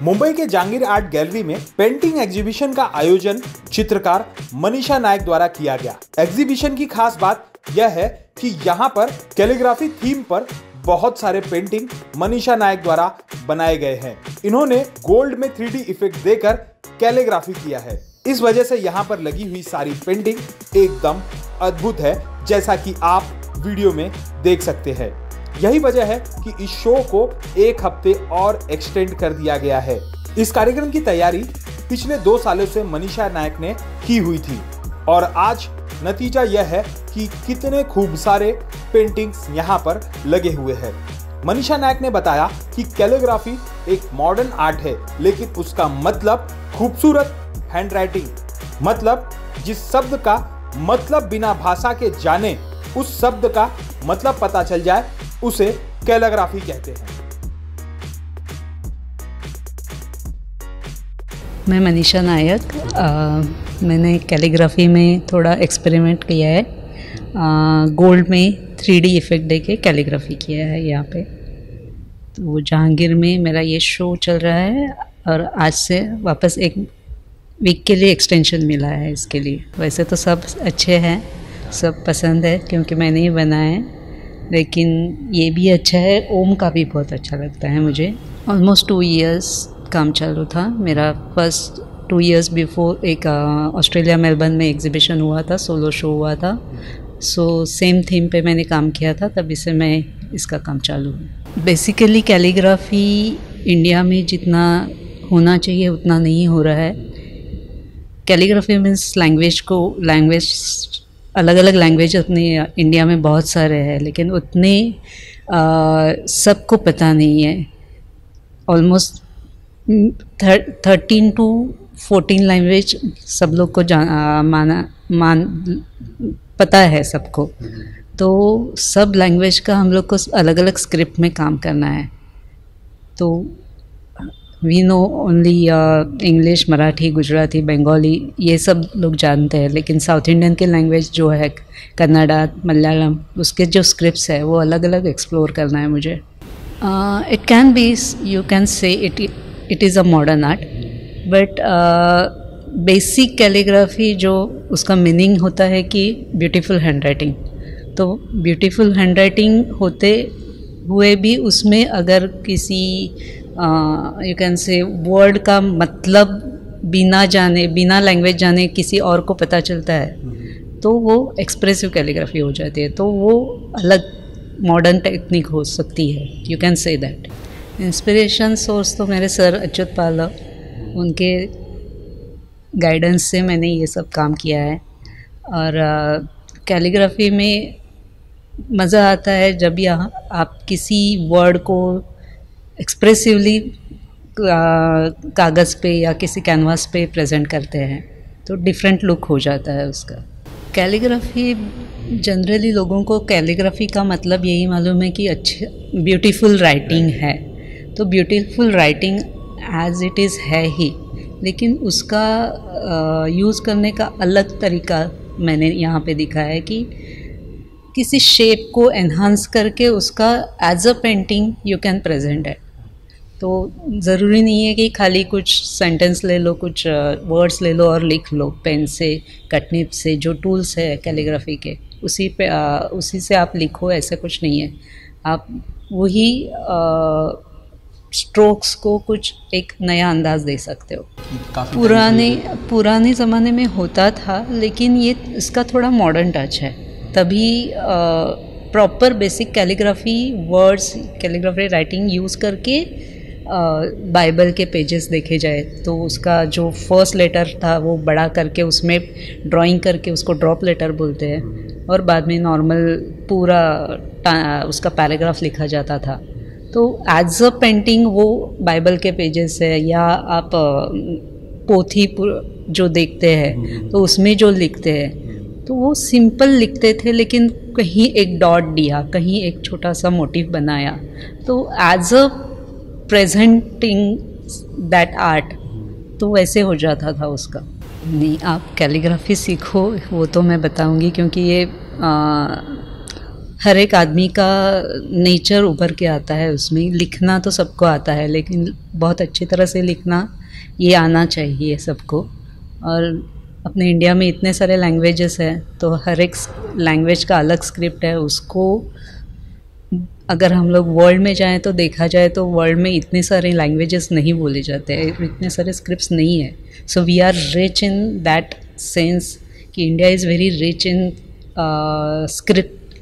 मुंबई के Jahangir art gallery में painting exhibition का आयोजन चित्रकार मनीषा नायक द्वारा किया गया। एग्जीबिशन की खास बात यह है कि यहाँ पर कैलीग्राफी थीम पर बहुत सारे पेंटिंग मनीषा नायक द्वारा बनाए गए हैं। इन्होंने गोल्ड में 3D इफेक्ट देकर कैलीग्राफी किया है। इस वजह से यहाँ पर लगी हुई सारी पेंटिंग एकदम अद्भुत है, जैसा कि आप वीडियो में देख सकते हैं। यही वजह है कि इस शो को एक हफ्ते और एक्सटेंड कर दिया गया है। इस कार्यक्रम की तैयारी पिछले 2 सालों से मनीषा नायक ने की हुई थी और आज नतीजा यह है कि कितने खूब सारे पेंटिंग्स यहाँ पर लगे हुए हैं। मनीषा नायक ने बताया कि कैलीग्राफी एक मॉडर्न आर्ट है, लेकिन उसका मतलब खूबसूरत हैंडराइटिंग, मतलब जिस शब्द का मतलब बिना भाषा के जाने उस शब्द का मतलब पता चल जाए, उसे कैलीग्राफी कहते हैं। मैं मनीषा नायक, मैंने कैलीग्राफी में थोड़ा एक्सपेरिमेंट किया है। गोल्ड में 3D इफेक्ट देके कैलीग्राफी किया है यहाँ पे। तो जहांगीर में मेरा ये शो चल रहा है और आज से वापस एक वीक के लिए एक्सटेंशन मिला है इसके लिए। वैसे तो सब अच्छे हैं, सब पसंद है क्योंकि मैंने ही बनाया है, लेकिन ये भी अच्छा है। ओम का भी बहुत अच्छा लगता है मुझे। ऑलमोस्ट 2 इयर्स काम चालू था मेरा। फर्स्ट 2 इयर्स बिफोर एक ऑस्ट्रेलिया मेलबर्न में एग्जीबिशन हुआ था, सोलो शो हुआ था। सो सेम थीम पे मैंने काम किया था, तभी से मैं इसका काम चालू है। बेसिकली कैलीग्राफी इंडिया में जितना होना चाहिए उतना नहीं हो रहा है। कैलीग्राफी मीन्स लैंग्वेज अलग अलग लैंग्वेज अपने इंडिया में बहुत सारे हैं, लेकिन उतने सबको पता नहीं है। ऑलमोस्ट 13 to 14 लैंग्वेज सब लोग को पता है सबको। तो सब लैंग्वेज का हम लोग को अलग अलग स्क्रिप्ट में काम करना है। तो we know only English, Marathi, Gujarati, Bengali, ये सब लोग जानते हैं, लेकिन साउथ इंडियन के लैंग्वेज जो है कन्नड़ा, मलयालम, उसके जो स्क्रिप्ट्स है वो अलग अलग एक्सप्लोर करना है मुझे। It can be, you can say it is a modern art, but basic calligraphy जो उसका मीनिंग होता है कि ब्यूटीफुल हैंडराइटिंग। तो ब्यूटीफुल हैंडराइटिंग होते हुए भी उसमें अगर किसी यू कैन से वर्ड का मतलब बिना लैंग्वेज जाने किसी और को पता चलता है, तो वो एक्सप्रेसिव कैलीग्राफी हो जाती है। तो वो अलग मॉडर्न टेक्निक हो सकती है, you can say that. Inspiration source तो मेरे सर अच्युत पाल, उनके गाइडेंस से मैंने ये सब काम किया है। और कैलीग्राफी में मज़ा आता है जब यहाँ आप किसी वर्ड को एक्सप्रेसिवली कागज़ पे या किसी कैनवास पे प्रेजेंट करते हैं, तो डिफरेंट लुक हो जाता है उसका। कैलीग्राफी जनरली लोगों को कैलीग्राफी का मतलब यही मालूम है कि अच्छे ब्यूटीफुल राइटिंग है। तो beautiful writing as it is है ही, लेकिन उसका यूज़ करने का अलग तरीका मैंने यहाँ पे दिखाया है कि किसी शेप को एनहांस करके उसका as a painting you can present है। तो ज़रूरी नहीं है कि खाली कुछ सेंटेंस ले लो, कुछ वर्ड्स ले लो और लिख लो पेन से, कटनिप से, जो टूल्स है कैलीग्राफी के उसी से आप लिखो, ऐसा कुछ नहीं है। आप वही स्ट्रोक्स को कुछ एक नया अंदाज दे सकते हो। पुराने ज़माने में होता था, लेकिन ये इसका थोड़ा मॉडर्न टच है। तभी proper basic calligraphy words, calligraphy writing use करके बाइबल के पेजेस देखे जाए तो उसका जो फर्स्ट लेटर था वो बड़ा करके उसमें ड्राइंग करके उसको ड्रॉप लेटर बोलते हैं, और बाद में नॉर्मल पूरा उसका पैराग्राफ लिखा जाता था। तो एज अ पेंटिंग वो बाइबल के पेजेस है, या आप पोथी जो देखते हैं तो उसमें जो लिखते हैं तो वो सिंपल लिखते थे, लेकिन कहीं एक डॉट दिया, कहीं एक छोटा सा मोटिव बनाया। तो as a presenting that art, तो वैसे हो जाता था उसका। नहीं, आप कैलीग्राफी सीखो, वो तो मैं बताऊंगी, क्योंकि ये हर एक आदमी का नेचर उभर के आता है उसमें। लिखना तो सबको आता है, लेकिन बहुत अच्छी तरह से लिखना ये आना चाहिए सबको। और अपने इंडिया में इतने सारे लैंग्वेजेस हैं, तो हर एक लैंग्वेज का अलग स्क्रिप्ट है। उसको अगर हम लोग वर्ल्ड में जाएं तो देखा जाए तो वर्ल्ड में इतने सारे लैंग्वेजेस नहीं बोले जाते हैं, इतने सारे स्क्रिप्ट्स नहीं है। So we are rich in that sense कि India is very rich in script.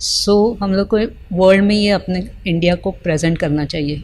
So हम लोग को वर्ल्ड में ये अपने इंडिया को प्रेजेंट करना चाहिए।